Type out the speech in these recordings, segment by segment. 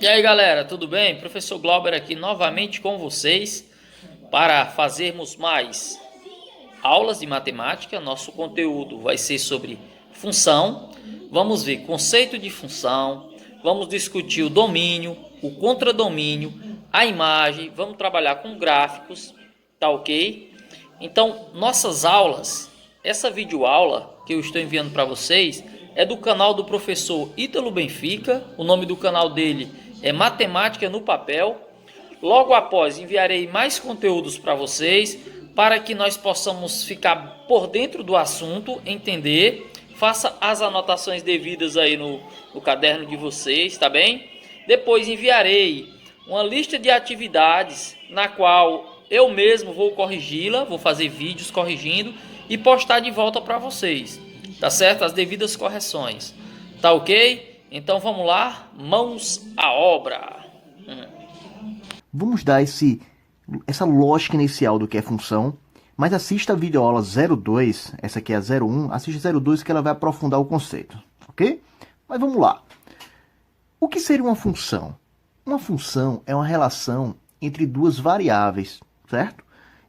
E aí galera, tudo bem? Professor Glauber aqui novamente com vocês para fazermos mais aulas de matemática. Nosso conteúdo vai ser sobre função. Vamos ver conceito de função, vamos discutir o domínio, o contradomínio, a imagem, vamos trabalhar com gráficos, tá ok? Então, nossas aulas, essa videoaula que eu estou enviando para vocês é do canal do professor Ítalo Benfica. O nome do canal dele é Matemática no Papel. Logo após enviarei mais conteúdos para vocês, para que nós possamos ficar por dentro do assunto, entender. Faça as anotações devidas aí no caderno de vocês, tá bem? Depois enviarei uma lista de atividades na qual eu mesmo vou corrigi-la, vou fazer vídeos corrigindo e postar de volta para vocês, tá certo? As devidas correções, tá ok? Então vamos lá, mãos à obra. Vamos dar essa lógica inicial do que é função, mas assista a videoaula 02, essa aqui é a 01, assista a 02 que ela vai aprofundar o conceito, ok? Mas vamos lá. O que seria uma função? Uma função é uma relação entre duas variáveis, certo?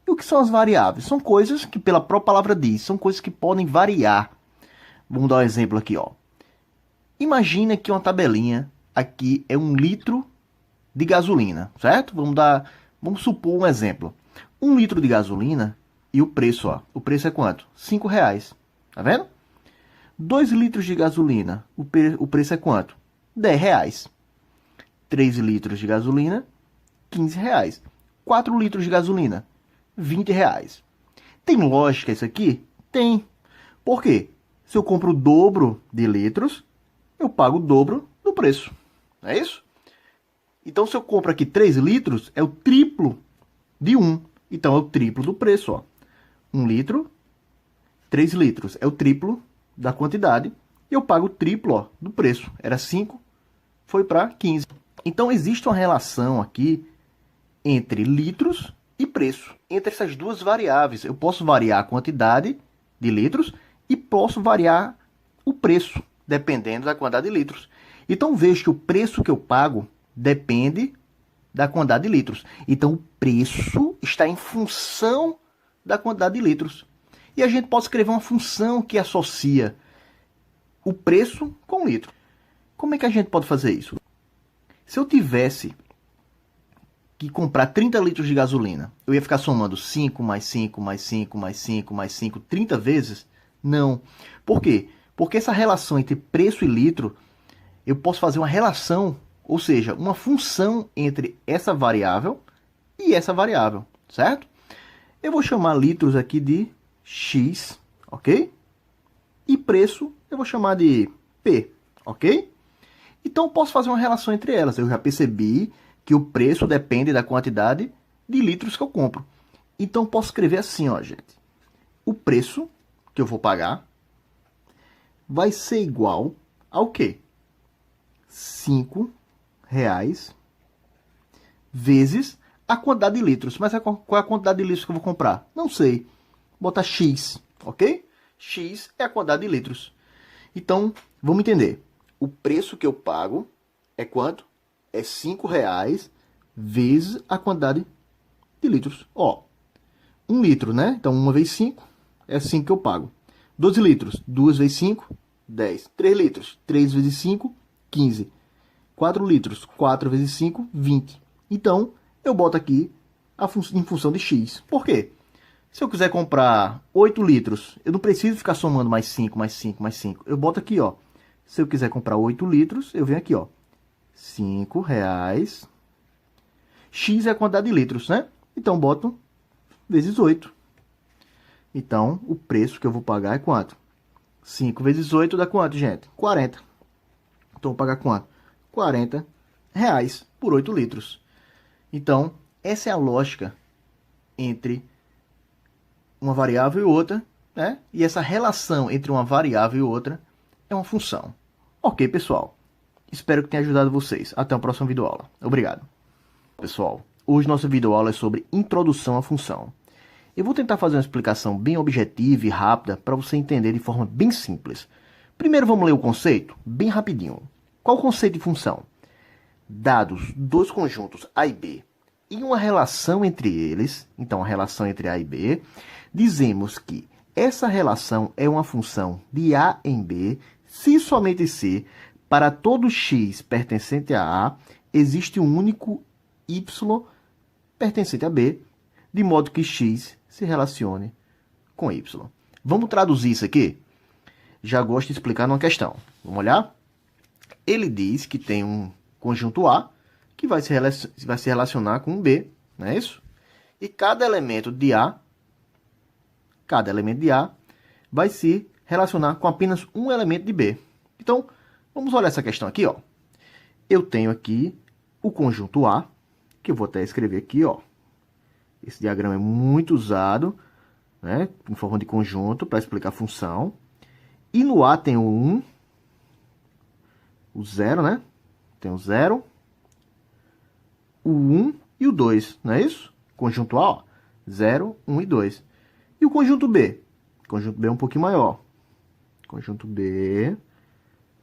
E o que são as variáveis? São coisas que, pela própria palavra diz, são coisas que podem variar. Vamos dar um exemplo aqui, ó. Imagina que uma tabelinha aqui é 1 litro de gasolina, certo? Vamos supor um exemplo. 1 litro de gasolina e o preço, ó. O preço é quanto? R$5, tá vendo? 2 litros de gasolina, o preço é quanto? R$10. 3 litros de gasolina, R$15. 4 litros de gasolina, R$20. Tem lógica isso aqui? Tem. Por quê? Se eu compro o dobro de litros, eu pago o dobro do preço. Não é isso? Então, se eu compro aqui 3 litros, é o triplo de 1. Então, é o triplo do preço, ó. 1 litro, 3 litros. É o triplo da quantidade. E eu pago o triplo, ó, do preço. Era 5, foi para 15. Então, existe uma relação aqui entre litros e preço. Entre essas duas variáveis. Eu posso variar a quantidade de litros e posso variar o preço, dependendo da quantidade de litros. Então, vejo que o preço que eu pago depende da quantidade de litros. Então, o preço está em função da quantidade de litros. E a gente pode escrever uma função que associa o preço com o litro. Como é que a gente pode fazer isso? Se eu tivesse que comprar 30 litros de gasolina, eu ia ficar somando 5 mais 5 mais 5 mais 5 mais 5, 30 vezes? Não. Por quê? Porque essa relação entre preço e litro, eu posso fazer uma relação, ou seja, uma função entre essa variável e essa variável, certo? Eu vou chamar litros aqui de X, ok? E preço eu vou chamar de P, ok? Então eu posso fazer uma relação entre elas. Eu já percebi que o preço depende da quantidade de litros que eu compro. Então eu posso escrever assim, ó, gente. O preço que eu vou pagar vai ser igual ao quê? R$5 vezes a quantidade de litros. Mas qual é a quantidade de litros que eu vou comprar? Não sei. Vou botar X, ok? X é a quantidade de litros. Então, vamos entender. O preço que eu pago é quanto? É R$5 vezes a quantidade de litros. Ó, 1 litro, né? Então, 1 vezes 5 é 5 que eu pago. 12 litros, 2 vezes 5, 10. 3 litros, 3 vezes 5, 15. 4 litros, 4 vezes 5, 20. Então, eu boto aqui em função de X. Por quê? Se eu quiser comprar 8 litros, eu não preciso ficar somando mais 5, mais 5, mais 5. Eu boto aqui, ó. Se eu quiser comprar 8 litros, eu venho aqui, ó. R$5. X é a quantidade de litros, né? Então, boto vezes 8. Então, o preço que eu vou pagar é quanto? 5 vezes 8 dá quanto, gente? 40. Então, eu vou pagar quanto? R$40 por 8 litros. Então, essa é a lógica entre uma variável e outra, né? E essa relação entre uma variável e outra é uma função. Ok, pessoal? Espero que tenha ajudado vocês. Até o próximo videoaula. Obrigado. Pessoal, hoje nossa videoaula é sobre introdução à função. Eu vou tentar fazer uma explicação bem objetiva e rápida para você entender de forma bem simples. Primeiro vamos ler o conceito, bem rapidinho. Qual o conceito de função? dados dois conjuntos A e B e uma relação entre eles, então a relação entre A e B, dizemos que essa relação é uma função de A em B, se e somente se, para todo x pertencente a A, existe um único y pertencente a B, de modo que x se relacione com y. Vamos traduzir isso aqui? Já gosto de explicar numa questão. Vamos olhar? Ele diz que tem um conjunto A que vai se relacionar com B, não é isso? E cada elemento de A vai se relacionar com apenas um elemento de B. Então, vamos olhar essa questão aqui, ó. Eu tenho aqui o conjunto A, que eu vou até escrever aqui, ó. Esse diagrama é muito usado, né, em forma de conjunto, para explicar a função. E no A tem o 1, o 0, né? Tem o 0, o 1 e o 2, não é isso? Conjunto A, ó, 0, 1 e 2. E o conjunto B? O conjunto B é um pouquinho maior. Conjunto B,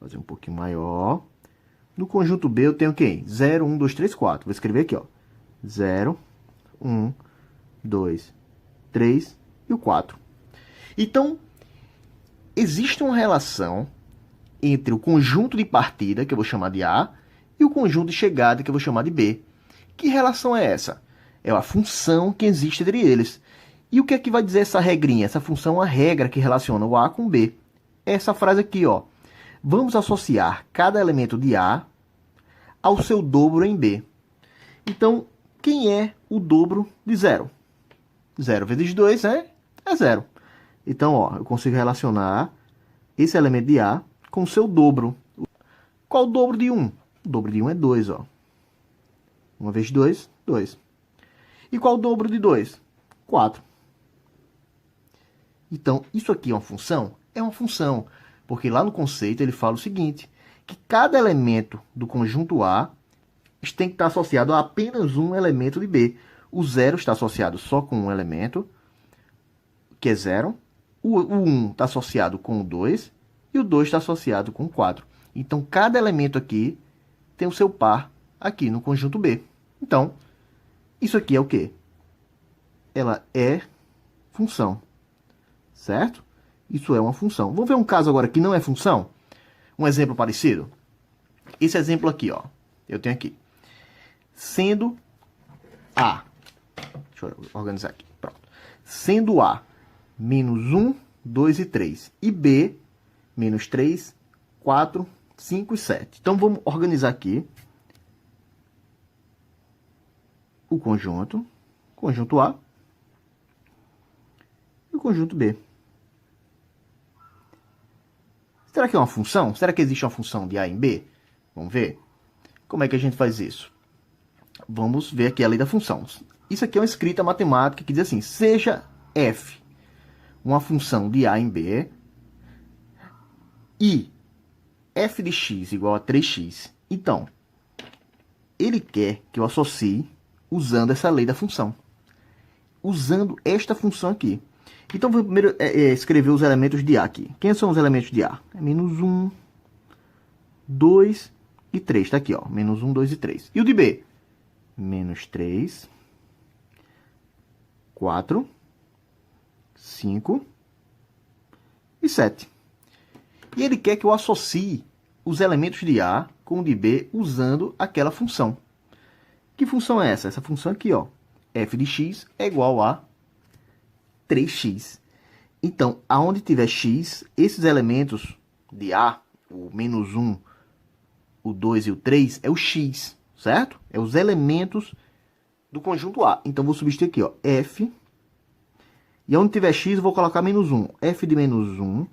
vou fazer um pouquinho maior. No conjunto B eu tenho quem? 0, 1, 2, 3, 4. Vou escrever aqui, ó. 0, 1, 2, 3 e o 4. Então, existe uma relação entre o conjunto de partida, que eu vou chamar de A, e o conjunto de chegada, que eu vou chamar de B. Que relação é essa? É a função que existe entre eles. E o que é que vai dizer essa regrinha? Essa função é uma regra que relaciona o A com B. Essa frase aqui, ó. Vamos associar cada elemento de A ao seu dobro em B. Então, quem é o dobro de 0? 0 vezes 2 é 0. Então, ó, eu consigo relacionar esse elemento de A com o seu dobro. Qual o dobro de 1? O dobro de 1 é 2, ó. 1 vezes 2, 2. E qual o dobro de 2? 4. Então, isso aqui é uma função? É uma função, porque lá no conceito ele fala o seguinte, que cada elemento do conjunto A tem que estar associado a apenas um elemento de B. O 0 está associado só com um elemento, que é 0. O 1 está associado com o 2 e o 2 está associado com o 4. Então, cada elemento aqui tem o seu par aqui no conjunto B. Então, isso aqui é o quê? Ela é função, certo? Isso é uma função. Vamos ver um caso agora que não é função? Um exemplo parecido? Esse exemplo aqui, ó. Eu tenho aqui. Sendo A. Deixa eu organizar aqui. Pronto. Sendo A menos 1, 2 e 3. E B menos 3, 4, 5 e 7. Então, vamos organizar aqui o conjunto. Conjunto A. E o conjunto B. Será que é uma função? Será que existe uma função de A em B? Vamos ver. Como é que a gente faz isso? Vamos ver aqui a lei da função. Isso aqui é uma escrita matemática que diz assim, seja f uma função de A em B e f de x igual a 3x. Então, ele quer que eu associe usando essa lei da função. Usando esta função aqui. Então, vou primeiro escrever os elementos de A aqui. Quem são os elementos de A? É menos 1, 2 e 3. Está aqui, ó. Menos 1, 2 e 3. E o de B? Menos 3, 4, 5 e 7. E ele quer que eu associe os elementos de A com o de B usando aquela função. Que função é essa? Essa função aqui, ó. F de x é igual a 3x. Então, aonde tiver x, esses elementos de A, o menos 1, o 2 e o 3, é o x, certo? É os elementos do conjunto A. Então, vou substituir aqui, ó, f. E onde tiver x, eu vou colocar menos 1. F de menos 1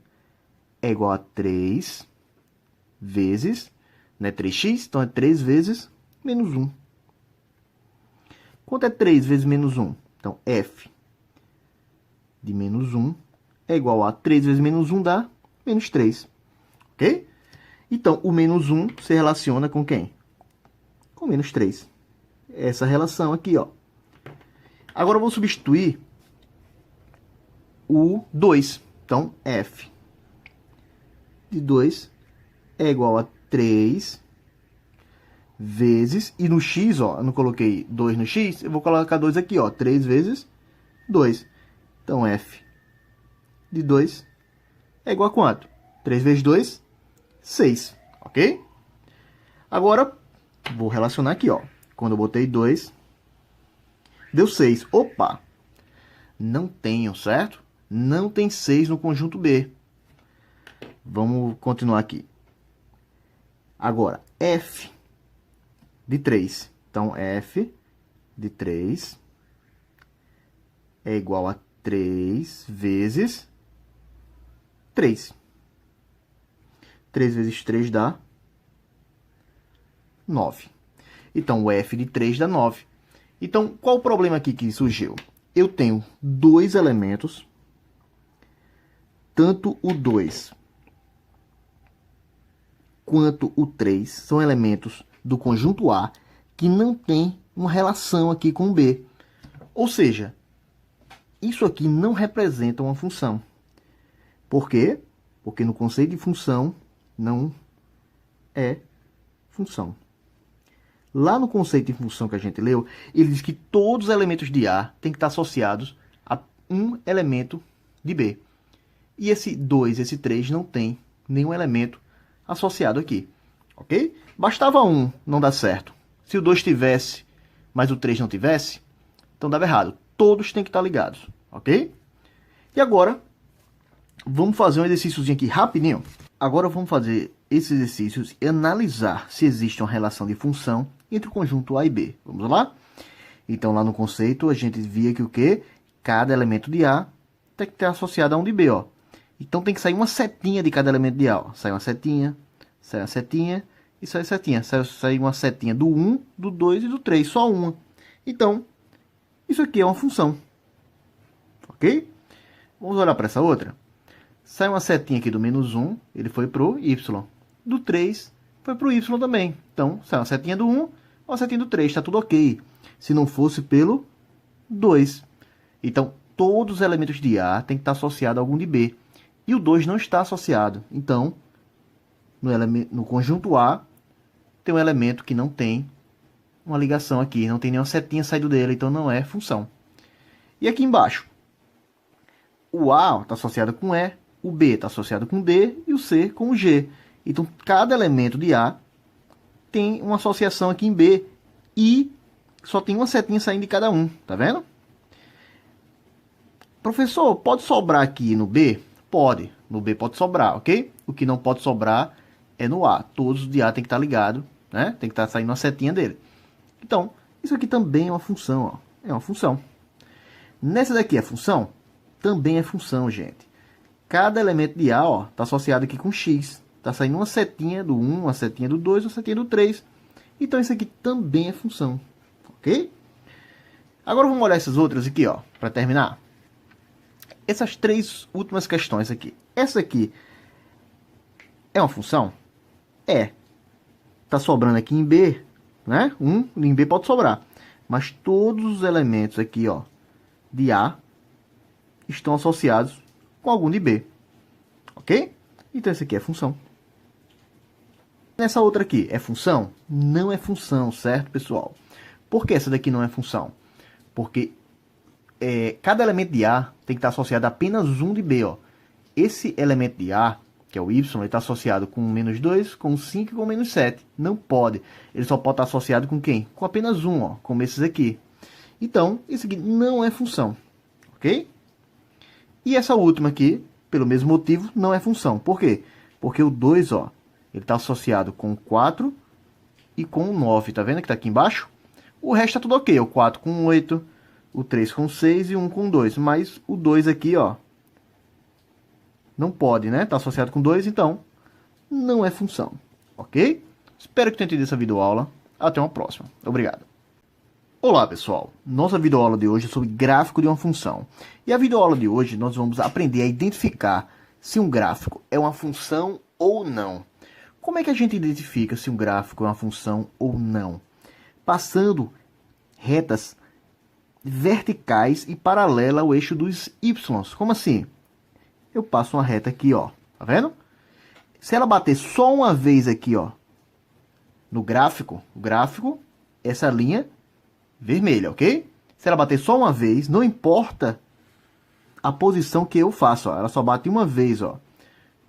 é igual a 3 vezes, né, 3x, então é 3 vezes menos 1. Quanto é 3 vezes menos 1? Então, f de menos 1 é igual a 3 vezes menos 1 dá menos 3. Ok? Então, o menos 1 se relaciona com quem? Com menos 3. Essa relação aqui, ó. Agora eu vou substituir o 2. Então, f de 2 é igual a 3 vezes, e no x, ó, eu não coloquei 2 no x, eu vou colocar 2 aqui, ó, 3 vezes 2. Então, f de 2 é igual a quanto? 3 vezes 2, 6, ok? Agora, vou relacionar aqui, ó. Quando eu botei 2, deu 6. Opa! Não tenho, certo? Não tem 6 no conjunto B. Vamos continuar aqui. Agora, f de 3. Então, f de 3 é igual a 3 vezes 3. 3 vezes 3 dá 9. Então, o f de 3 dá 9. Então, qual o problema aqui que surgiu? Eu tenho dois elementos, tanto o 2 quanto o 3 são elementos do conjunto A que não tem uma relação aqui com o B. Ou seja, isso aqui não representa uma função. Por quê? Porque no conceito de função não é função. Lá no conceito de função que a gente leu, ele diz que todos os elementos de A têm que estar associados a um elemento de B. E esse 2, esse 3 não tem nenhum elemento associado aqui, ok? Bastava um não dar certo. Se o 2 tivesse, mas o 3 não tivesse, então dava errado. Todos têm que estar ligados, ok? E agora, vamos fazer um exercíciozinho aqui rapidinho. Agora vamos fazer esses exercícios e analisar se existe uma relação de função entre o conjunto A e B. Vamos lá? Então, lá no conceito, a gente via que o quê? Cada elemento de A tem que estar associado a um de B, ó. Então, tem que sair uma setinha de cada elemento de A, ó. Sai uma setinha e sai setinha. Sai uma setinha do 1, do 2 e do 3, só uma. Então, isso aqui é uma função. Ok? Vamos olhar para essa outra. Sai uma setinha aqui do menos 1, ele foi para o y. Do 3, foi para o y também. Então, sai uma setinha do 1, uma setinha do 3, está tudo ok. Se não fosse pelo 2. Então, todos os elementos de A têm que estar associados a algum de B. E o 2 não está associado. Então, no conjunto A, tem um elemento que não tem uma ligação aqui. Não tem nenhuma setinha saindo dele, então não é função. E aqui embaixo, o A está associado com E, o B está associado com D e o C com o G. Então, cada elemento de A tem uma associação aqui em B e só tem uma setinha saindo de cada um. Tá vendo? Professor, pode sobrar aqui no B? Pode. No B pode sobrar, ok? O que não pode sobrar é no A. Todos os de A tem que estar ligados, né? Tem que estar saindo uma setinha dele. Então, isso aqui também é uma função, ó. É uma função. Nessa daqui é função? Também é função, gente. Cada elemento de A, ó, está associado aqui com X. Está saindo uma setinha do 1, uma setinha do 2, uma setinha do 3. Então, isso aqui também é função. Ok? Agora, vamos olhar essas outras aqui, ó, para terminar. Essas três últimas questões aqui. Essa aqui é uma função? É. Está sobrando aqui em B, né? Em B pode sobrar. Mas todos os elementos aqui, ó, de A estão associados com algum de B. Ok? Então, essa aqui é função. Essa outra aqui é função? Não é função, certo, pessoal? Por que essa daqui não é função? Porque cada elemento de A tem que estar associado a apenas um de B, ó. Esse elemento de A, que é o Y, ele está associado com menos 2, com 5 e com menos 7. Não pode. Ele só pode estar associado com quem? Com apenas um, ó, como esses aqui. Então, isso aqui não é função. Ok? E essa última aqui, pelo mesmo motivo, não é função. Por quê? Porque o 2, ó, ele está associado com 4 e com 9. Tá vendo que está aqui embaixo? O resto está tudo ok. O 4 com 8, o 3 com 6 e o 1 com 2. Mas o 2 aqui, ó, não pode, né? Está associado com 2, então não é função. Ok? Espero que tenham entendido essa videoaula. Até uma próxima. Obrigado. Olá, pessoal. Nossa videoaula de hoje é sobre gráfico de uma função. E a videoaula de hoje nós vamos aprender a identificar se um gráfico é uma função ou não. Como é que a gente identifica se um gráfico é uma função ou não? Passando retas verticais e paralela ao eixo dos y. Como assim? Eu passo uma reta aqui, ó. Tá vendo? Se ela bater só uma vez aqui, ó, no gráfico, o gráfico, essa linha vermelha, ok? Se ela bater só uma vez, não importa a posição que eu faço, ó, ela só bate uma vez, ó,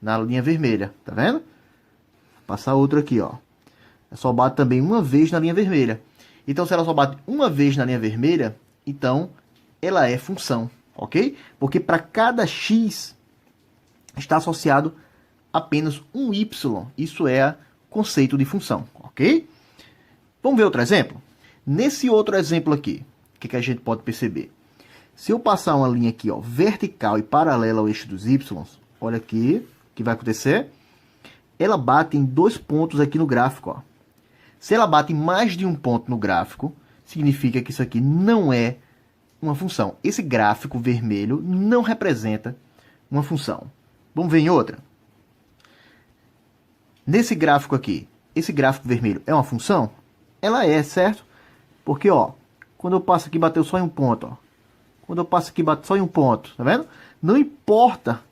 na linha vermelha, tá vendo? Vou passar outra aqui, ó. Ela só bate também uma vez na linha vermelha. Então, se ela só bate uma vez na linha vermelha, então ela é função, ok? Porque para cada x está associado apenas um y. Isso é o conceito de função, ok? Vamos ver outro exemplo? Nesse outro exemplo aqui, o que a gente pode perceber? Se eu passar uma linha aqui, ó, vertical e paralela ao eixo dos y, olha aqui o que vai acontecer. Ela bate em 2 pontos aqui no gráfico, ó. Se ela bate em mais de um ponto no gráfico, significa que isso aqui não é uma função. Esse gráfico vermelho não representa uma função. Vamos ver em outra? Nesse gráfico aqui, esse gráfico vermelho é uma função? Ela é, certo? Porque, ó, quando eu passo aqui, bateu só em um ponto, ó. Quando eu passo aqui, bate só em um ponto, tá vendo? Não importa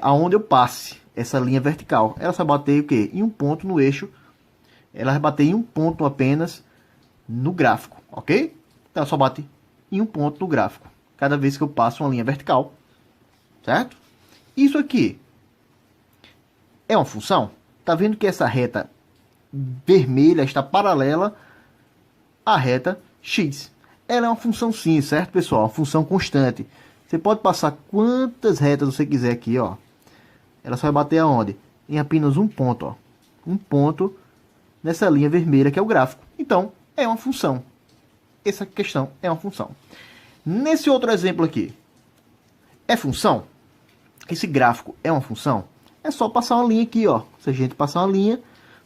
aonde eu passe essa linha vertical. Ela só bater o quê? Em um ponto no eixo. Ela vai bater em um ponto apenas no gráfico, ok? Então ela só bate em um ponto no gráfico. Cada vez que eu passo uma linha vertical, certo? Isso aqui é uma função. Tá vendo que essa reta vermelha está paralela à reta x. Ela é uma função sim, certo, pessoal? Uma função constante. Você pode passar quantas retas você quiser aqui, ó. Ela só vai bater aonde? Em apenas um ponto, ó. Um ponto nessa linha vermelha que é o gráfico. Então, é uma função. Essa questão é uma função. Nesse outro exemplo aqui, é função? Esse gráfico é uma função? É só passar uma linha aqui, ó. Se a gente passar uma linha,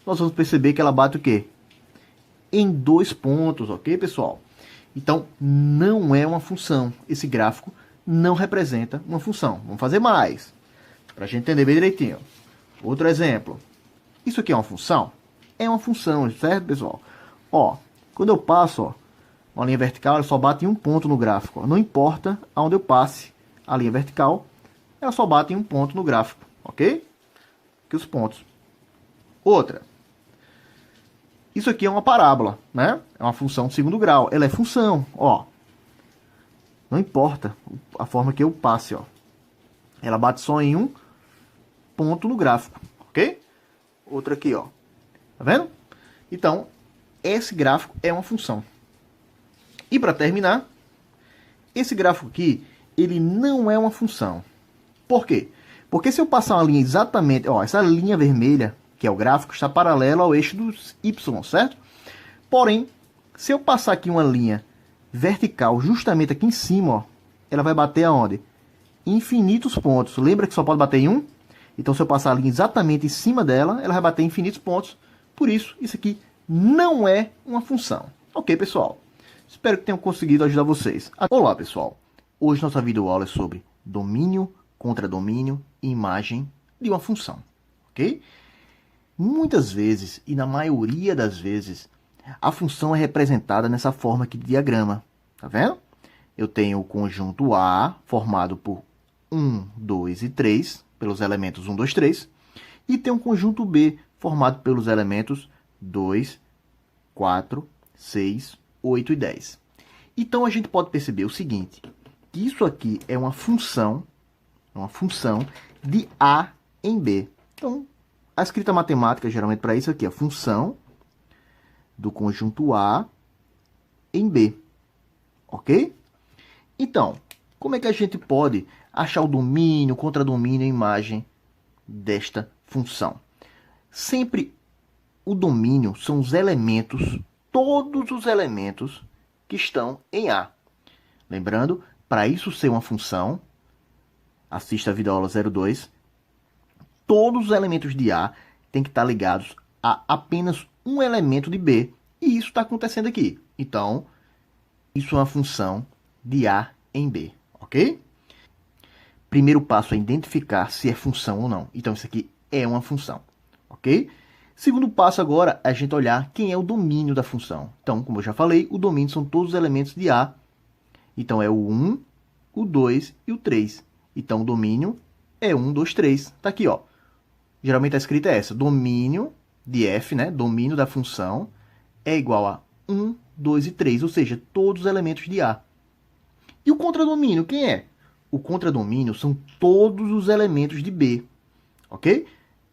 nós vamos perceber que ela bate o quê? Em 2 pontos, ok, pessoal? Então, não é uma função. Esse gráfico não representa uma função. Vamos fazer mais, para a gente entender bem direitinho. Outro exemplo. Isso aqui é uma função? É uma função, certo, pessoal? Ó, quando eu passo, ó, uma linha vertical, ela só bate em um ponto no gráfico. Ó. Não importa aonde eu passe a linha vertical, ela só bate em um ponto no gráfico, ok? Aqui os pontos. Outra. Isso aqui é uma parábola, né? É uma função de segundo grau. Ela é função, ó. Não importa a forma que eu passe, ó. Ela bate só em um ponto no gráfico, ok? Outra aqui, ó. Tá vendo? Então, esse gráfico é uma função. E para terminar, esse gráfico aqui, ele não é uma função. Por quê? Porque se eu passar uma linha exatamente, ó, essa linha vermelha, que é o gráfico, está paralelo ao eixo dos y, certo? Porém, se eu passar aqui uma linha vertical justamente aqui em cima, ó, ela vai bater aonde? Infinitos pontos. Lembra que só pode bater em um? Então, se eu passar a linha exatamente em cima dela, ela vai bater em infinitos pontos. Por isso, isso aqui não é uma função. Ok, pessoal? Espero que tenham conseguido ajudar vocês. Olá, pessoal! Hoje nossa videoaula é sobre domínio, contradomínio e imagem de uma função. Ok? Muitas vezes, e na maioria das vezes, a função é representada nessa forma aqui de diagrama. Tá vendo? Eu tenho o conjunto A, formado por 1, 2 e 3, pelos elementos 1, 2, 3. E tem um conjunto B, formado pelos elementos 2, 4, 6, 8 e 10. Então, a gente pode perceber o seguinte, que isso aqui é uma função de A em B. Então, a escrita matemática, geralmente, para isso aqui é a função do conjunto A em B. Ok? Então, como é que a gente pode achar o domínio, contradomínio e imagem desta função? Sempre o domínio são os elementos, todos os elementos que estão em A. Lembrando, para isso ser uma função, assista a videoaula 02, todos os elementos de A têm que estar ligados a apenas um elemento de B. E isso está acontecendo aqui. Então, isso é uma função de A em B, ok? Primeiro passo é identificar se é função ou não. Então, isso aqui é uma função, ok? Segundo passo agora é a gente olhar quem é o domínio da função. Então, como eu já falei, o domínio são todos os elementos de A. Então, é o 1, o 2 e o 3. Então, o domínio é 1, 2, 3. Está aqui, ó. Geralmente a escrita é essa. Domínio de f, né, domínio da função, é igual a 1, 2 e 3, ou seja, todos os elementos de A. E o contradomínio, quem é? O contradomínio são todos os elementos de B, ok?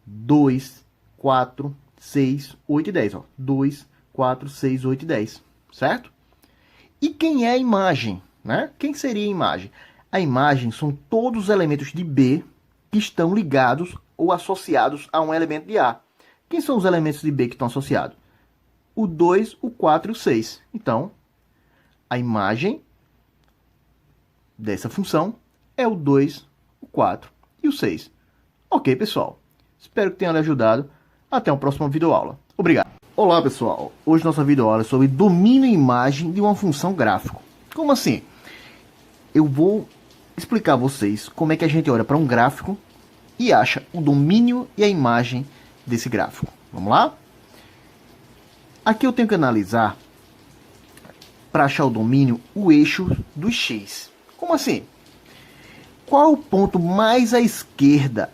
2, 4, 6, 8 e 10, ó. 2, 4, 6, 8 e 10, certo? E quem é a imagem, né? Quem seria a imagem? A imagem são todos os elementos de B que estão ligados ou associados a um elemento de A. Quem são os elementos de B que estão associados? O 2, o 4 e o 6. Então, a imagem dessa função é o 2, o 4 e o 6. Ok, pessoal? Espero que tenha lhe ajudado. Até uma próxima videoaula. Obrigado. Olá, pessoal. Hoje nossa videoaula é sobre domínio e imagem de uma função gráfico. Como assim? Eu vou explicar a vocês como é que a gente olha para um gráfico e acha o domínio e a imagem desse gráfico. Vamos lá? Aqui eu tenho que analisar, para achar o domínio, o eixo do x. Como assim? Qual o ponto mais à esquerda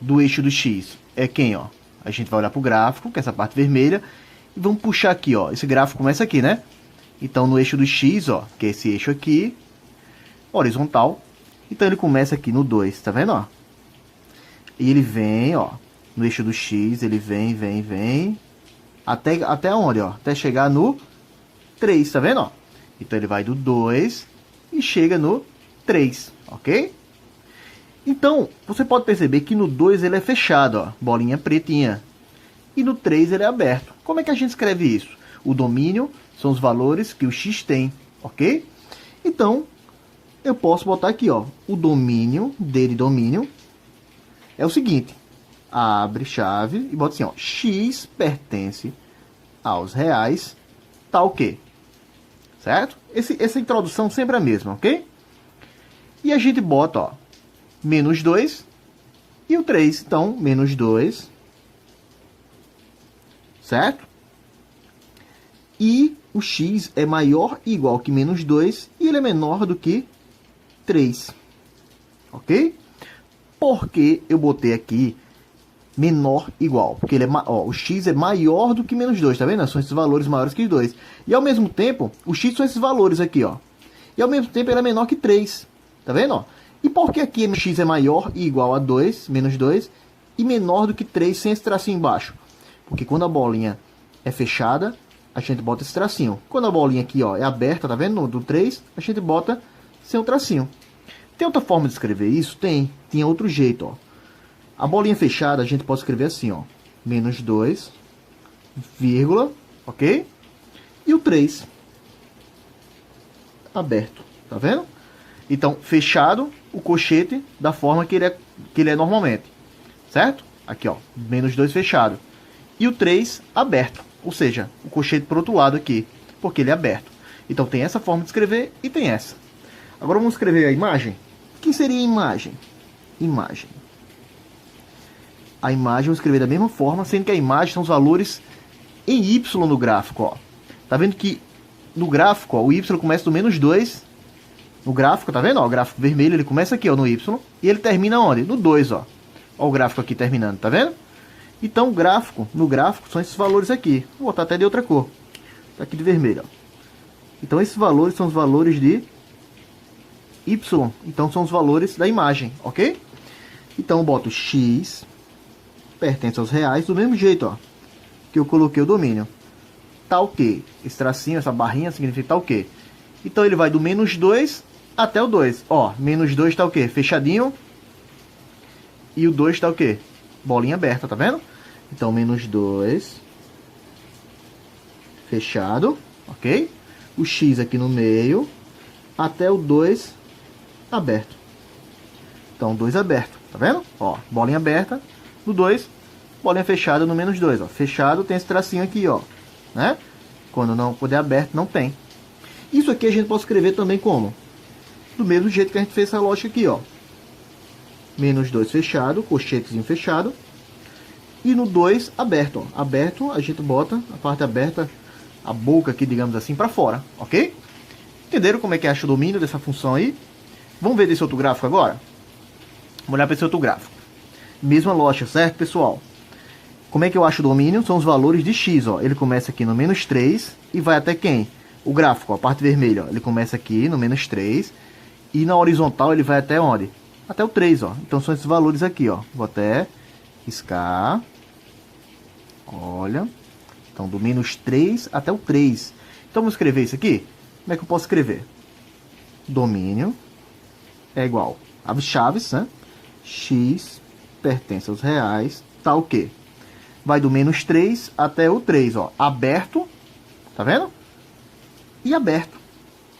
do eixo do x? É quem, ó? A gente vai olhar para o gráfico, que é essa parte vermelha, e vamos puxar aqui, ó. Esse gráfico começa aqui, né? Então, no eixo do x, ó, que é esse eixo aqui, horizontal. Então, ele começa aqui no 2, tá vendo, ó? E ele vem, ó, no eixo do x, ele vem, até onde, ó? Até chegar no 3, tá vendo, ó? Então, ele vai do 2 e chega no 3, ok? Então, você pode perceber que no 2 ele é fechado, ó, bolinha pretinha. E no 3 ele é aberto. Como é que a gente escreve isso? O domínio são os valores que o x tem, ok? Então, eu posso botar aqui, ó, o domínio é o seguinte. Abre chave e bota assim, ó, x pertence aos reais, tá ok? Certo? Essa introdução sempre é a mesma, ok? E a gente bota, ó, menos 2 e o 3. Então, menos 2, certo? E o x é maior ou igual que menos 2 e ele é menor do que 3. Ok? Por que eu botei aqui menor igual? Porque ele o x é maior do que menos 2, tá vendo? São esses valores maiores que 2. E ao mesmo tempo, o x são esses valores aqui, ó. E ao mesmo tempo ele é menor que 3. Tá vendo, ó? E por que aqui x é maior e igual a 2, menos 2, e menor do que 3 sem esse tracinho embaixo? Porque quando a bolinha é fechada, a gente bota esse tracinho. Quando a bolinha aqui, ó, é aberta, tá vendo? Do 3, a gente bota sem o tracinho. Tem outra forma de escrever isso? Tem. Tem outro jeito, ó. A bolinha fechada, a gente pode escrever assim, ó. Menos 2, vírgula, ok? E o 3 aberto, tá vendo? Então, fechado, o colchete da forma que ele é normalmente, certo? Aqui, ó, menos 2 fechado. E o 3 aberto, ou seja, o colchete para o outro lado aqui, porque ele é aberto. Então, tem essa forma de escrever e tem essa. Agora, vamos escrever a imagem. O que seria a imagem? Imagem. A imagem eu vou escrever da mesma forma, sendo que a imagem são os valores em y no gráfico, ó. Tá vendo que no gráfico, ó, o y começa do menos 2. No gráfico, tá vendo? Ó, o gráfico vermelho, ele começa aqui, ó, no y. E ele termina onde? No 2, ó. Ó o gráfico aqui terminando, tá vendo? Então, no gráfico, são esses valores aqui. Vou botar até de outra cor. Tá aqui de vermelho, ó. Então, esses valores são os valores de y. Então, são os valores da imagem, ok? Então, eu boto x pertence aos reais do mesmo jeito, ó, que eu coloquei o domínio. Tá ok. Esse tracinho, essa barrinha significa tá ok. Então, ele vai do menos 2 até o 2. Ó, menos 2 tá o quê? Fechadinho. E o 2 tá o quê? Bolinha aberta, tá vendo? Então, menos 2. Fechado. Ok? O x aqui no meio. Até o 2 aberto. Então, 2 aberto. Tá vendo? Ó, bolinha aberta. No 2, bolinha fechada no menos 2. Ó. Fechado tem esse tracinho aqui, ó. Né? Quando não puder aberto, não tem. Isso aqui a gente pode escrever também como? Do mesmo jeito que a gente fez essa lógica aqui, ó. Menos 2 fechado, colchetezinho fechado. E no 2 aberto, ó. Aberto, a gente bota a parte aberta, a boca aqui, digamos assim, para fora, ok? Entenderam como é que acha o domínio dessa função aí? Vamos ver desse outro gráfico agora? Vamos olhar para esse outro gráfico. Mesma lógica, certo, pessoal? Como é que eu acho o domínio? São os valores de x, ó. Ele começa aqui no menos 3 e vai até quem? O gráfico, ó, a parte vermelha, ó. Ele começa aqui no menos 3 e na horizontal ele vai até onde? Até o 3, ó. Então são esses valores aqui, ó. Vou até riscar. Olha. Então do menos 3 até o 3. Então vamos escrever isso aqui? Como é que eu posso escrever? Domínio é igual, abre chaves, né? X pertence aos reais, tá o quê? Vai do menos 3 até o 3, ó. Aberto, tá vendo? E aberto,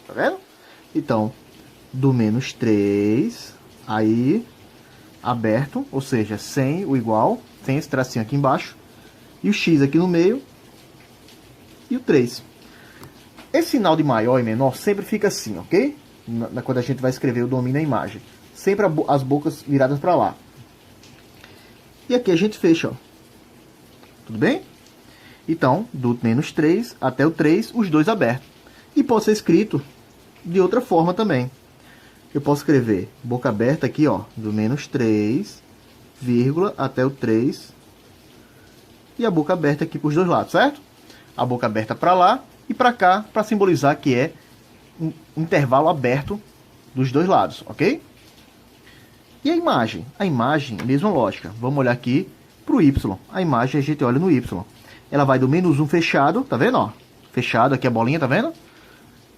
tá vendo? Então, do menos 3, aí, aberto, ou seja, sem o igual, tem esse tracinho aqui embaixo, e o x aqui no meio, e o 3. Esse sinal de maior e menor sempre fica assim, ok? Quando a gente vai escrever o domínio da imagem. Sempre as bocas viradas para lá. E aqui a gente fecha, ó. Tudo bem? Então, do menos 3 até o 3, os dois abertos. E pode ser escrito de outra forma também. Eu posso escrever boca aberta aqui, ó, do menos 3, vírgula, até o 3. E a boca aberta aqui para os dois lados, certo? A boca aberta para lá e para cá, para simbolizar que é um intervalo aberto dos dois lados, ok? E a imagem? A imagem, mesma lógica. Vamos olhar aqui para o Y. A imagem a gente olha no Y. Ela vai do menos 1 fechado, tá vendo? Ó? Fechado, aqui a bolinha, tá vendo?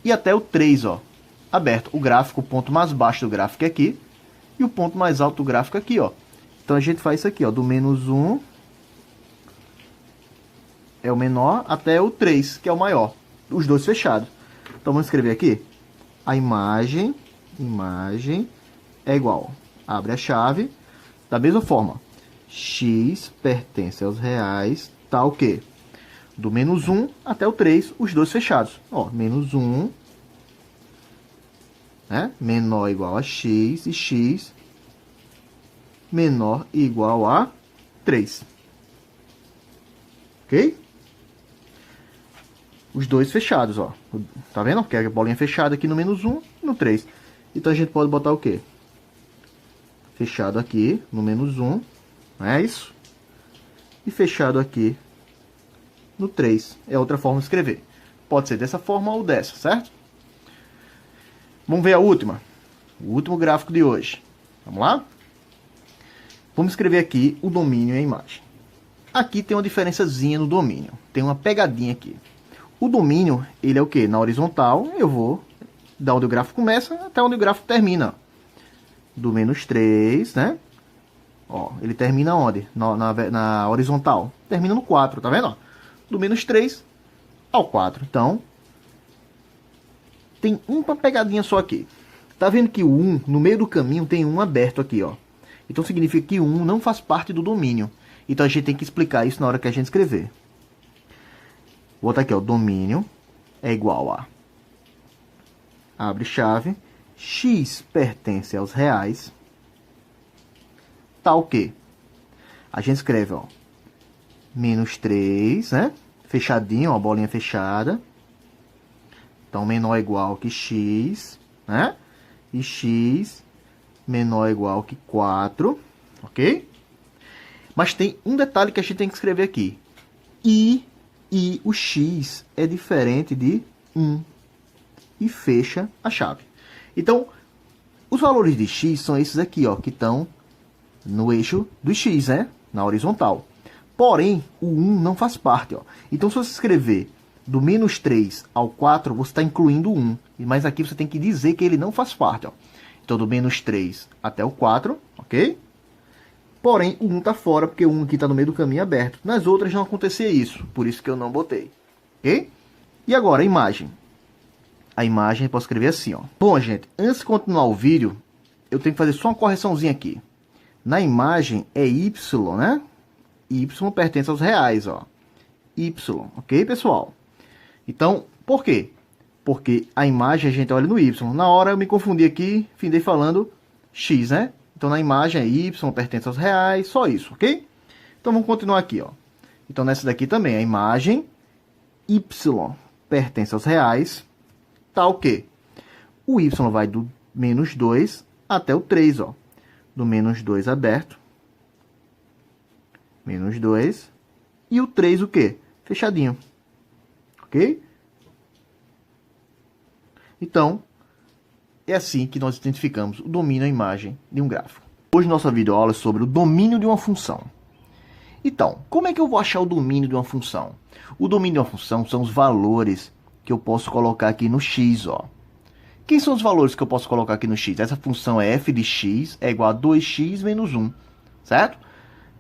E até o 3, ó, aberto. O gráfico, o ponto mais baixo do gráfico é aqui. E o ponto mais alto do gráfico é aqui, ó. Então a gente faz isso aqui, ó, do menos 1 é o menor até o 3, que é o maior. Os dois fechados. Então vamos escrever aqui. A imagem é igual. Abre a chave. Da mesma forma. X pertence aos reais. Tá o quê? Do menos 1 até o 3, os dois fechados. Ó, menos 1, né? Menor ou igual a x. E x menor e igual a 3. Ok? Os dois fechados, ó. Tá vendo? Que é a bolinha fechada aqui no menos 1 e no 3. Então a gente pode botar o quê? Fechado aqui no menos 1, não é isso? E fechado aqui no 3. É outra forma de escrever. Pode ser dessa forma ou dessa, certo? Vamos ver a última. O último gráfico de hoje. Vamos lá? Vamos escrever aqui o domínio e a imagem. Aqui tem uma diferençazinha no domínio. Tem uma pegadinha aqui. O domínio, ele é o quê? Na horizontal, eu vou da onde o gráfico começa até onde o gráfico termina. Do menos 3, né? Ó, ele termina onde? Na horizontal. Termina no 4, tá vendo? Ó, do menos 3 ao 4. Então, tem uma pegadinha só aqui. Tá vendo que o 1, no meio do caminho, tem um aberto aqui, ó. Então, significa que o 1 não faz parte do domínio. Então, a gente tem que explicar isso na hora que a gente escrever. Vou botar aqui, ó. Domínio é igual a... Abre chave. X pertence aos reais. Tá o quê? A gente escreve, ó. Menos 3, né? Fechadinho, ó. Bolinha fechada. Então, menor ou igual que x, né? E x menor ou igual que 4, ok? Mas tem um detalhe que a gente tem que escrever aqui. E o x é diferente de 1. E fecha a chave. Então, os valores de x são esses aqui, ó, que estão no eixo do x, né? Na horizontal. Porém, o 1 não faz parte, ó. Então, se você escrever do menos 3 ao 4, você está incluindo o 1. Mas aqui você tem que dizer que ele não faz parte, ó. Então, do menos 3 até o 4, ok? Porém, o 1 está fora, porque o 1 aqui está no meio do caminho aberto. Nas outras não acontecia isso, por isso que eu não botei. Ok? E agora, a imagem. A imagem eu posso escrever assim, ó. Bom, gente, antes de continuar o vídeo, eu tenho que fazer só uma correçãozinha aqui. Na imagem é Y, né? Y pertence aos reais, ó. Y, ok, pessoal? Então, por quê? Porque a imagem a gente olha no Y. Na hora eu me confundi aqui, findei falando X, né? Então, na imagem é Y, pertence aos reais, só isso, ok? Então, vamos continuar aqui, ó. Então, nessa daqui também, a imagem Y pertence aos reais, tá o quê? O Y vai do menos 2 até o 3, ó. Do menos 2 aberto. Menos 2 E o 3 o quê? Fechadinho. Ok? Então, é assim que nós identificamos o domínio à imagem de um gráfico. Hoje nossa videoaula é sobre o domínio de uma função. Então, como é que eu vou achar o domínio de uma função? O domínio de uma função são os valores que eu posso colocar aqui no x, ó. Quem são os valores que eu posso colocar aqui no x? Essa função é f de x é igual a 2x menos 1, certo?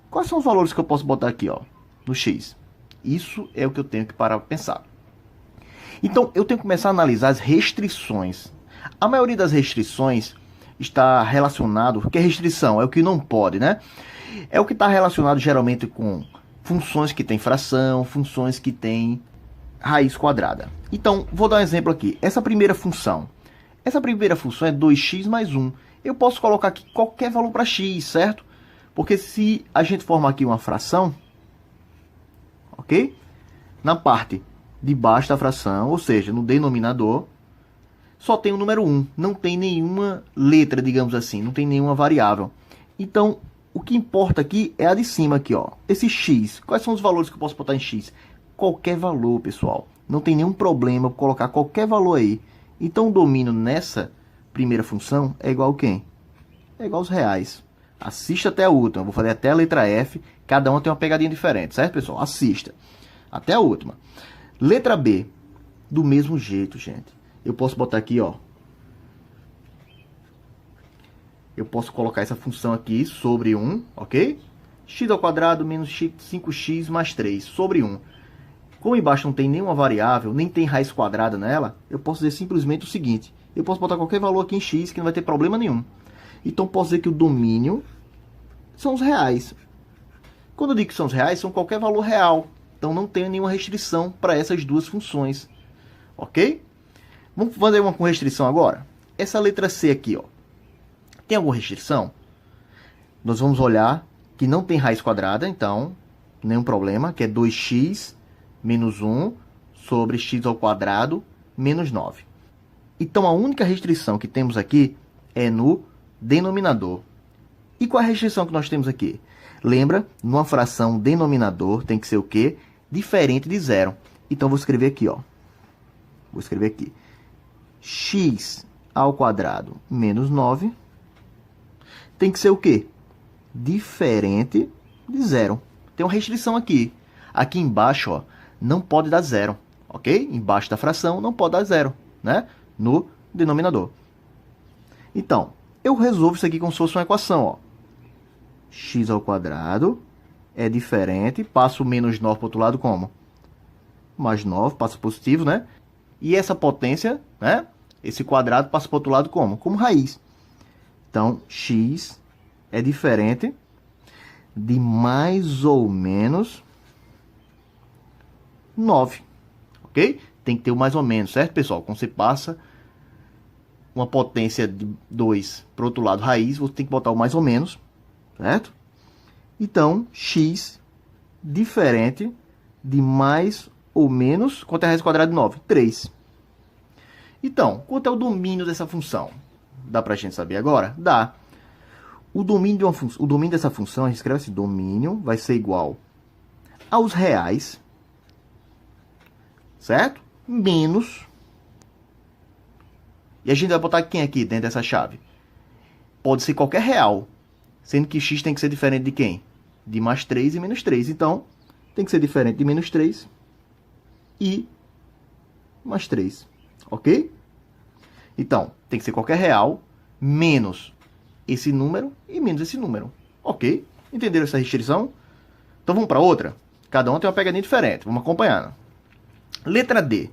Quais são os valores que eu posso botar aqui, ó, no x? Isso é o que eu tenho que parar para pensar. Então, eu tenho que começar a analisar as restrições. A maioria das restrições está relacionado... O que é restrição? É o que não pode, né? É o que está relacionado geralmente com funções que têm fração, funções que têm raiz quadrada. Então, vou dar um exemplo aqui. Essa primeira função é 2x mais 1. Eu posso colocar aqui qualquer valor para x, certo? Porque se a gente formar aqui uma fração, ok? Na parte de baixo da fração, ou seja, no denominador, só tem o número 1. Não tem nenhuma letra, digamos assim, não tem nenhuma variável. Então, o que importa aqui é a de cima aqui, ó. Esse x, quais são os valores que eu posso botar em x? Qualquer valor, pessoal. Não tem nenhum problema colocar qualquer valor aí. Então, o domínio nessa primeira função é igual a quem? É igual aos reais. Assista até a última. Vou fazer até a letra F. Cada uma tem uma pegadinha diferente, certo, pessoal? Assista. Até a última. Letra B. Do mesmo jeito, gente. Eu posso botar aqui, ó. Eu posso colocar essa função aqui sobre 1, ok? X ao quadrado menos 5x mais 3 sobre 1. Como embaixo não tem nenhuma variável, nem tem raiz quadrada nela, eu posso dizer simplesmente o seguinte. Eu posso botar qualquer valor aqui em x que não vai ter problema nenhum. Então, posso dizer que o domínio são os reais. Quando eu digo que são os reais, são qualquer valor real. Então, não tem nenhuma restrição para essas duas funções. Ok? Vamos fazer uma com restrição agora? Essa letra C aqui, ó. Tem alguma restrição? Nós vamos olhar que não tem raiz quadrada, então, nenhum problema, que é 2x menos 1 sobre x ao quadrado menos 9. Então, a única restrição que temos aqui é no denominador. E qual é a restrição que nós temos aqui? Lembra, numa fração, denominador tem que ser o quê? Diferente de zero. Então, vou escrever aqui, ó. Vou escrever aqui. X ao quadrado menos 9 tem que ser o quê? Diferente de zero. Tem uma restrição aqui. Aqui embaixo, ó, não pode dar zero, ok? Embaixo da fração não pode dar zero, né? No denominador. Então, eu resolvo isso aqui como se fosse uma equação, ó. X ao quadrado é diferente, passo o menos 9 para o outro lado como? Mais 9, passa positivo, né? E essa potência, né? Esse quadrado passa para o outro lado como? Como raiz. Então, x é diferente de mais ou menos 9, ok? Tem que ter o mais ou menos, certo, pessoal? Quando você passa uma potência de 2 para o outro lado raiz, você tem que botar o mais ou menos, certo? Então, x diferente de mais ou menos, quanto é a raiz quadrada de 9? 3. Então, quanto é o domínio dessa função? Dá para a gente saber agora? Dá. O domínio dessa função, a gente escreve assim, domínio vai ser igual aos reais, certo? Menos. E a gente vai botar quem aqui dentro dessa chave? Pode ser qualquer real, sendo que x tem que ser diferente de quem? De mais 3 e menos 3. Então, tem que ser diferente de menos 3 e mais 3. Ok? Então, tem que ser qualquer real menos esse número e menos esse número. Ok? Entenderam essa restrição? Então, vamos para outra? Cada um tem uma pegadinha diferente. Vamos acompanhando. Letra D.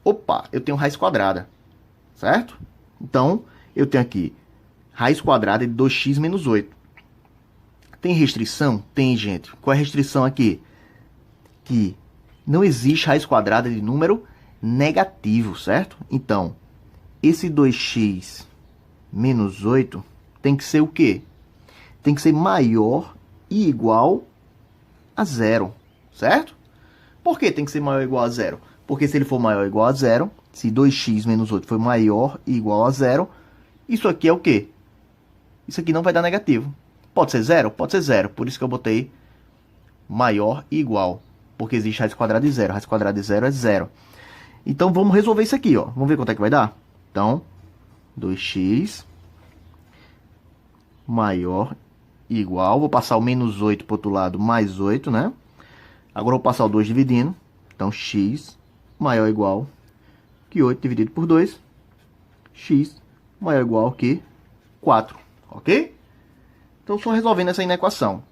Opa, eu tenho raiz quadrada. Certo? Então, eu tenho aqui raiz quadrada de 2x menos 8. Tem restrição? Tem, gente. Qual é a restrição aqui? Que não existe raiz quadrada de número negativo, certo? Então, esse 2x menos 8 tem que ser o quê? Tem que ser maior e igual a zero, certo? Por que tem que ser maior ou igual a zero? Porque se ele for maior ou igual a zero, se 2x menos 8 for maior e igual a zero, isso aqui é o quê? Isso aqui não vai dar negativo. Pode ser zero? Pode ser zero. Por isso que eu botei maior e igual. porque existe raiz quadrada de zero. Raiz quadrada de zero é zero. Então, vamos resolver isso aqui, ó. Vamos ver quanto é que vai dar? Então, 2x maior igual, vou passar o menos 8 para o outro lado, mais 8, né? Agora eu vou passar o 2 dividindo. Então, x maior ou igual que 8 dividido por 2. X maior ou igual que 4, ok? Então, só resolvendo essa inequação.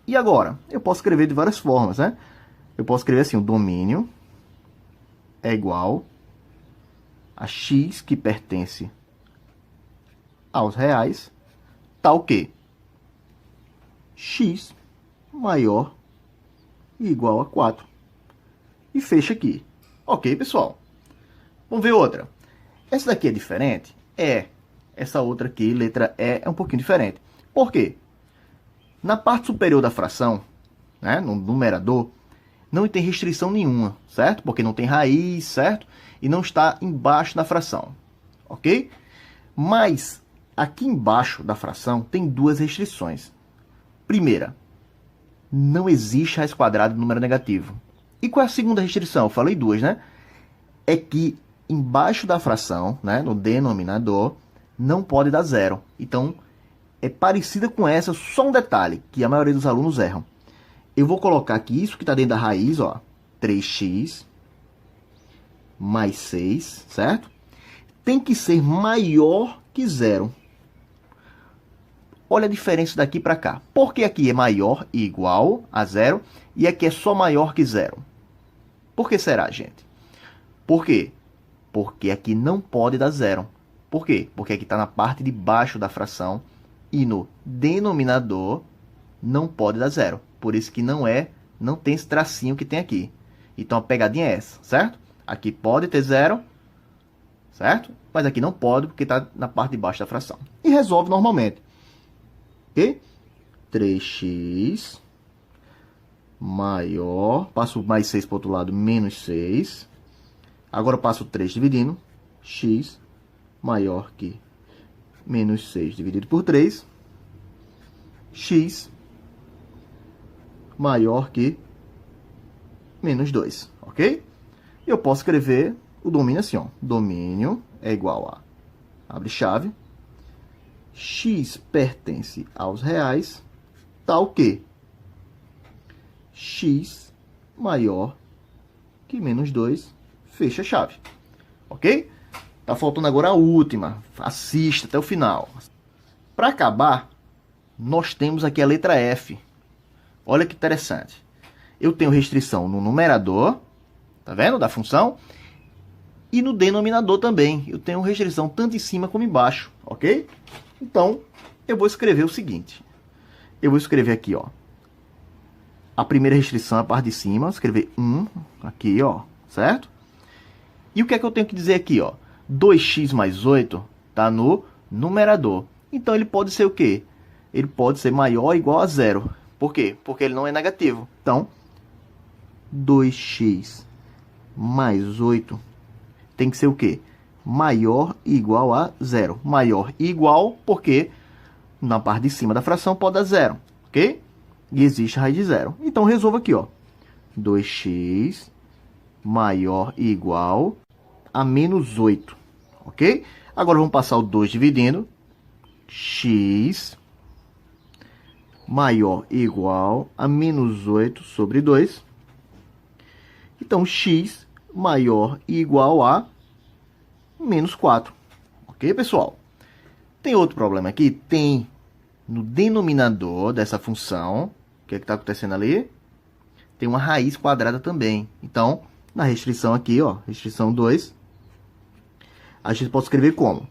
E agora? Eu posso escrever de várias formas, né? Eu posso escrever assim, o domínio é igual a x que pertence aos reais, tal que x maior e igual a 4. E fecha aqui. Ok, pessoal? Vamos ver outra. Essa daqui é diferente? É. Essa outra aqui, letra E, é um pouquinho diferente. Por quê? Na parte superior da fração, né, no numerador, não tem restrição nenhuma, certo? Porque não tem raiz, certo? E não está embaixo da fração, ok? Mas aqui embaixo da fração tem duas restrições. Primeira, não existe raiz quadrada do número negativo. E qual é a segunda restrição? Eu falei duas, né? É que embaixo da fração, né, no denominador, não pode dar zero. Então, é parecida com essa, só um detalhe, que a maioria dos alunos erram. Eu vou colocar aqui isso que está dentro da raiz, ó, 3x mais 6, certo? Tem que ser maior que zero. Olha a diferença daqui para cá. Porque aqui é maior e igual a zero e aqui é só maior que zero. Por que será, gente? Por quê? Porque aqui não pode dar zero. Por quê? Porque aqui está na parte de baixo da fração e no denominador não pode dar zero. Por isso que não tem esse tracinho que tem aqui. Então a pegadinha é essa, certo? Aqui pode ter zero, certo? Mas aqui não pode porque está na parte de baixo da fração. E resolve normalmente. Ok? 3x maior, passo mais 6 para o outro lado, menos 6. Agora eu passo 3 dividindo, x maior que menos 6 dividido por 3, x maior que menos 2, ok? E eu posso escrever o domínio assim, ó. Domínio é igual a, abre chave, x pertence aos reais, tal que x maior que menos 2, fecha a chave, ok? Tá faltando agora a última, assista até o final. Para acabar, nós temos aqui a letra F. Olha que interessante. Eu tenho restrição no numerador, tá vendo, da função, e no denominador também. Eu tenho restrição tanto em cima como embaixo, ok? Então, eu vou escrever o seguinte. Eu vou escrever aqui, ó. A primeira restrição é a parte de cima, vou escrever 1 aqui, ó, certo? E o que é que eu tenho que dizer aqui, ó? 2x mais 8 está no numerador. Então, ele pode ser o quê? Ele pode ser maior ou igual a zero. Por quê? Porque ele não é negativo. Então, 2x mais 8 tem que ser o quê? Maior e igual a zero. Maior e igual porque na parte de cima da fração pode dar zero, ok? E existe a raiz de zero. Então, resolva aqui, ó. 2x maior e igual a menos 8, ok? Agora, vamos passar o 2 dividindo. X maior e igual a menos 8 sobre 2. Então, x maior e igual a menos 4. Ok, pessoal? Tem outro problema aqui? Tem no denominador dessa função. O que é que está acontecendo ali? Tem uma raiz quadrada também. Então, na restrição aqui, ó, restrição 2, a gente pode escrever como?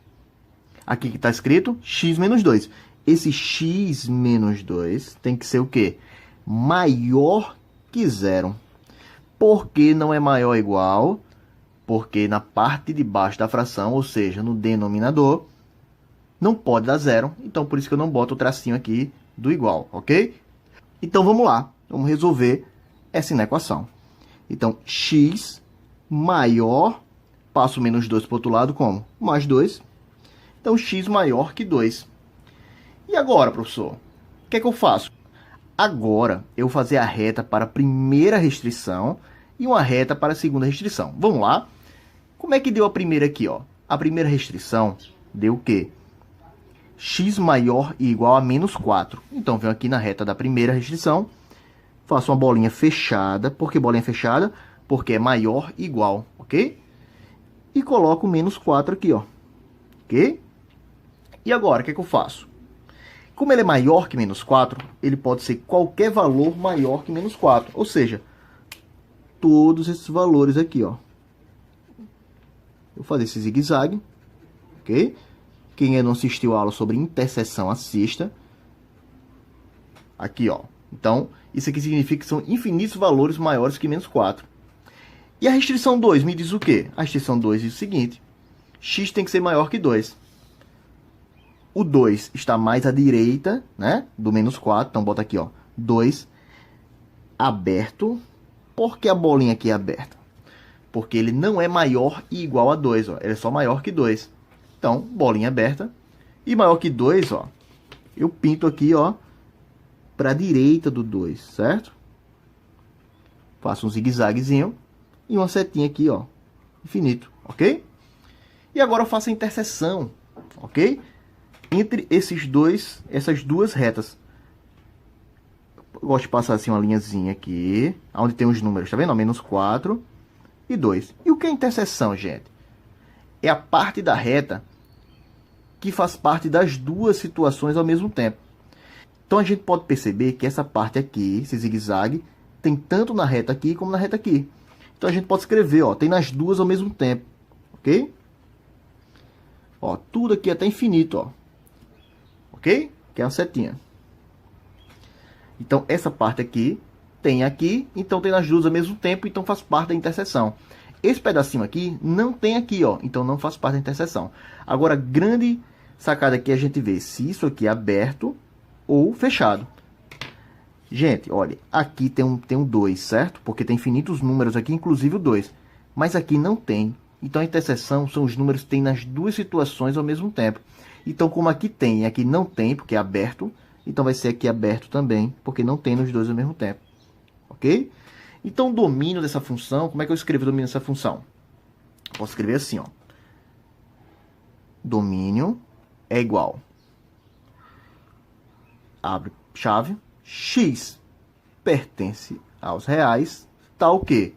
Aqui que está escrito x menos 2. Esse x menos 2 tem que ser o quê? Maior que zero. Por que não é maior ou igual? Porque na parte de baixo da fração, ou seja, no denominador, não pode dar zero. Então, por isso que eu não boto o tracinho aqui do igual, ok? Então, vamos lá. Vamos resolver essa inequação. Então, x maior, passo menos 2 para o outro lado, como? Mais 2. Então, x maior que 2. E agora, professor? O que é que eu faço? Agora, eu vou fazer a reta para a primeira restrição e uma reta para a segunda restrição. Vamos lá? Como é que deu a primeira aqui, ó? A primeira restrição deu o quê? X maior e igual a menos 4. Então, venho aqui na reta da primeira restrição, faço uma bolinha fechada. Por que bolinha fechada? Porque é maior e igual, ok? E coloco menos 4 aqui, ó. Ok? E agora, o que é que eu faço? Como ele é maior que menos 4, ele pode ser qualquer valor maior que menos 4. Ou seja, todos esses valores aqui, ó. Vou fazer esse zigue-zague, ok? Quem ainda não assistiu a aula sobre interseção, assista. Aqui, ó. Então, isso aqui significa que são infinitos valores maiores que menos 4. E a restrição 2 me diz o quê? A restrição 2 diz o seguinte: x tem que ser maior que 2. O 2 está mais à direita, né, do menos 4. Então, bota aqui, ó, 2 aberto. Por que a bolinha aqui é aberta? Porque ele não é maior e igual a 2, ó. Ele é só maior que 2. Então, bolinha aberta. E maior que 2, ó, eu pinto aqui, ó, para a direita do 2, certo? Faço um zigue-zaguezinho e uma setinha aqui, ó, infinito, ok? E agora eu faço a interseção, ok? Entre essas duas retas. Eu gosto de passar assim uma linhazinha aqui, onde tem os números, tá vendo? Menos 4 e 2. E o que é interseção, gente? É a parte da reta que faz parte das duas situações ao mesmo tempo. Então a gente pode perceber que essa parte aqui, esse zigue-zague, tem tanto na reta aqui como na reta aqui. Então a gente pode escrever, ó, tem nas duas ao mesmo tempo, ok? Ó, tudo aqui até infinito, ó. Ok? Que é uma setinha. Então, essa parte aqui, então tem nas duas ao mesmo tempo, então faz parte da interseção. Esse pedacinho aqui não tem aqui, ó, então não faz parte da interseção. Agora, grande sacada aqui é a gente ver se isso aqui é aberto ou fechado. Gente, olha, aqui tem um 2, certo? Porque tem infinitos números aqui, inclusive o 2. Mas aqui não tem. Então, a interseção são os números que tem nas duas situações ao mesmo tempo. Então, como aqui tem e aqui não tem, porque é aberto, então vai ser aqui aberto também, porque não tem nos dois ao mesmo tempo. Ok? Então, o domínio dessa função, como é que eu escrevo o domínio dessa função? Posso escrever assim, ó. Domínio é igual. Abre chave. X pertence aos reais, tá o quê?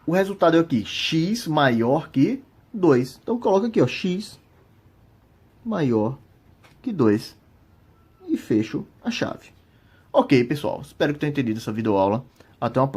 O resultado é aqui, x maior que 2. Então, coloca aqui, ó, x maior que 2. E fecho a chave. Ok, pessoal. Espero que tenham entendido essa videoaula. Até uma próxima.